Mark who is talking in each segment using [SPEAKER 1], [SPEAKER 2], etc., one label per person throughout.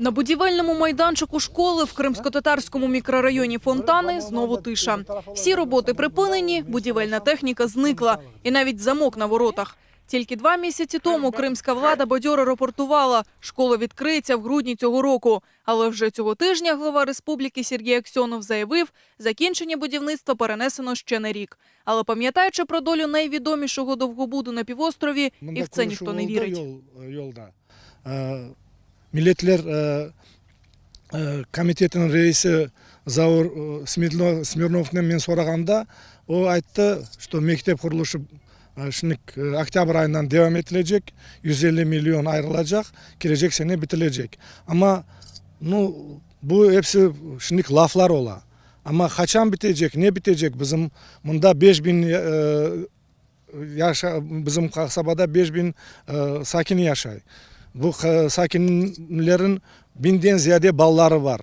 [SPEAKER 1] На будівельному майданчику школи в кримськотатарському мікрорайоні Фонтани знову тиша. Всі роботи припинені, будівельна техніка зникла. І навіть замок на воротах. Тільки 2 місяці тому кримська влада бадьоро рапортувала – школа відкриється в грудні цього року. Але вже цього тижня глава республіки Сергій Аксьонов заявив – закінчення будівництва перенесено ще на рік. Але пам'ятаючи про долю найвідомішого довгобуду на півострові, і в це ніхто не вірить.
[SPEAKER 2] Milletler komitetinin reisi Zaur Smirnov'dan men soraganda o aytdı, что mektep kuruluşu oktyabr ayından devam edilecek, 150 milyon ayrılacak, gelecek sene bitirecek. Ama bu hepsi şimdilik laflar ola. Ama kaçan bitecek, ne bitecek? Bizim bunda 5000 bizim kasabada 5000 sakini yaşay. Bu sakinlerin 1000'den ziyade баллары var.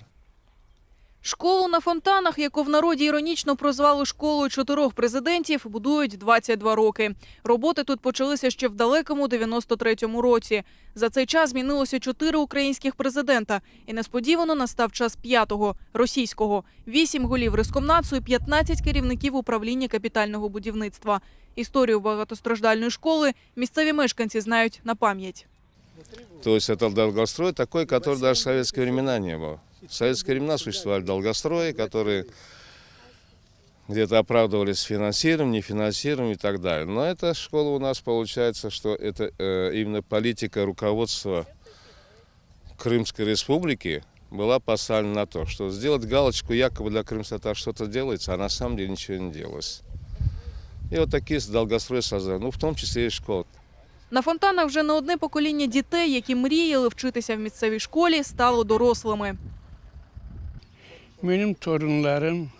[SPEAKER 1] Школу на Фонтанах, яку в народі іронічно прозвали школою 4 президентів, будують 22 роки. Роботи тут почалися ще в далекому 93-му році. За цей час змінилося 4 українських президента. І несподівано настав час 5-го – російського. 8 голів Рискомнацу і 15 керівників управління капітального будівництва. Історію багатостраждальної школи місцеві мешканці знають на пам'ять.
[SPEAKER 3] То есть это долгострой такой, который даже в советские времена не было. В советские времена существовали долгострои, которые где-то оправдывались финансированием, нефинансированием и так далее. Но эта школа у нас получается, что это именно политика руководства Крымской республики была поставлена на то, что сделать галочку якобы для крымстатар что-то делается, а на самом деле ничего не делалось. И вот такие долгострои созданы, в том числе и школы.
[SPEAKER 1] На Фонтанах вже не одне покоління дітей, які мріяли вчитися в місцевій школі, стало дорослими.
[SPEAKER 4] Benim torunlarım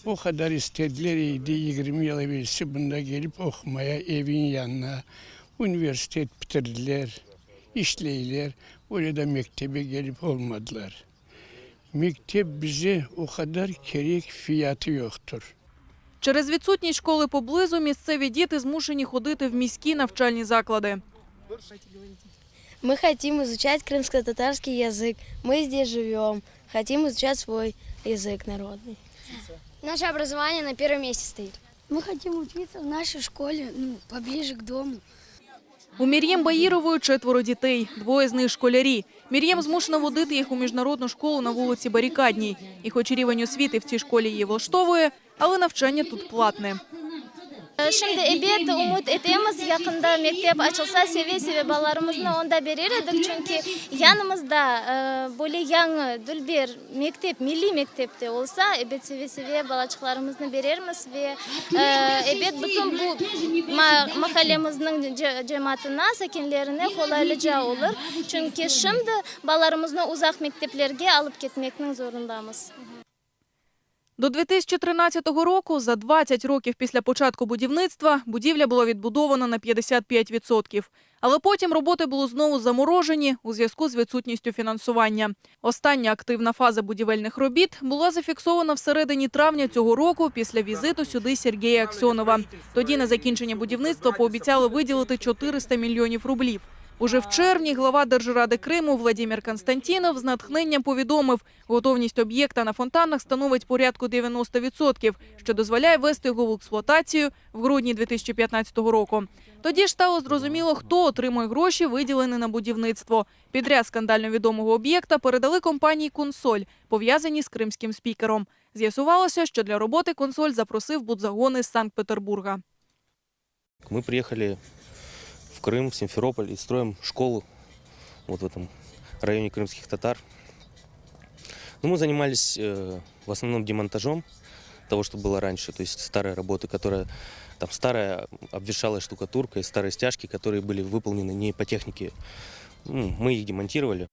[SPEAKER 4] o kadar istediler iyiydi 20 yıl evvelsi bunda gelip okumaya evin yanına üniversite bitirdiler, işleydiler. Orada mektebe gelip olmadılar. Mektep bize o kadar gerek fiyatı yoktur.
[SPEAKER 1] Через відсутність школи поблизу місцеві діти змушені ходити в міські навчальні заклади.
[SPEAKER 5] Мы хотим изучать крымско-татарский язык. Мы здесь живем. Хотим изучать свой язык народный. Наше образование на первом месте стоит.
[SPEAKER 6] Мы хотим учиться в нашей школе, поближе к дому.
[SPEAKER 1] У Мір'єм Баїрової 4 дітей, 2 з них школярі. Мір'єм змушена водити їх у міжнародну школу на вулиці Барикадній. І хоч рівень освіти в цій школі її влаштовує, але навчання тут платне.
[SPEAKER 7] Şimdi ebed umut etemiz, yakında mektep açılsa seve-seve balalarımızı onda verir edik. Çünkü yanımızda böyle yanı dülber mektep, milli mektepte olsa ebed seve-seve balacıklarımızı veririz ve ebed bütün bu mahallemizin cemaatine, sakinlerine kolaylıca olur. Çünkü şimdi balalarımızı uzak mekteplerge alıp gitmekten zorundayız.
[SPEAKER 1] До 2013 року, за 20 років після початку будівництва, будівля була відбудована на 55%. Але потім роботи були знову заморожені у зв'язку з відсутністю фінансування. Остання активна фаза будівельних робіт була зафіксована всередині травня цього року після візиту сюди Сергія Аксьонова. Тоді на закінчення будівництва пообіцяли виділити 400 мільйонів рублів. Уже в червні глава Держради Криму Владимир Константінов з натхненням повідомив, готовність об'єкта на Фонтанах становить порядку 90%, що дозволяє ввести його в експлуатацію в грудні 2015 року. Тоді ж стало зрозуміло, хто отримує гроші, виділені на будівництво. Підряд скандально відомого об'єкта передали компанії «Консоль», пов'язані з кримським спікером. З'ясувалося, що для роботи «Консоль» запросив будзагон із Санкт-Петербурга.
[SPEAKER 8] Ми приїхали в Крым, в Симферополь и строим школу вот в этом районе крымских татар. Но мы занимались в основном демонтажом того, что было раньше, то есть старая работа, которая там старая обветшалая штукатурка и старые стяжки, которые были выполнены не по технике. Мы их демонтировали.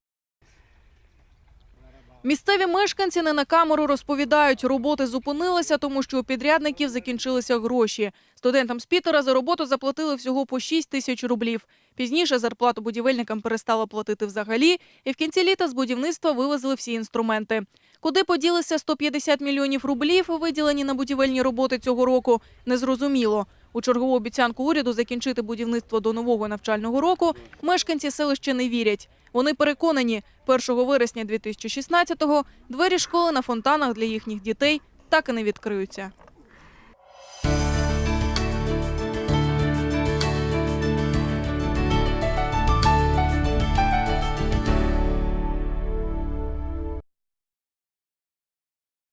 [SPEAKER 1] Місцеві мешканці не на камеру розповідають, роботи зупинилися, тому що у підрядників закінчилися гроші. Студентам з Пітера за роботу заплатили всього по 6 тисяч рублів. Пізніше зарплату будівельникам перестали платити взагалі, і в кінці літа з будівництва вивезли всі інструменти. Куди поділися 150 мільйонів рублів, виділені на будівельні роботи цього року, незрозуміло. У чергову обіцянку уряду закінчити будівництво до нового навчального року мешканці селища не вірять. Вони переконані, 1 вересня 2016-го двері школи на фонтанах для їхніх дітей так і не відкриються.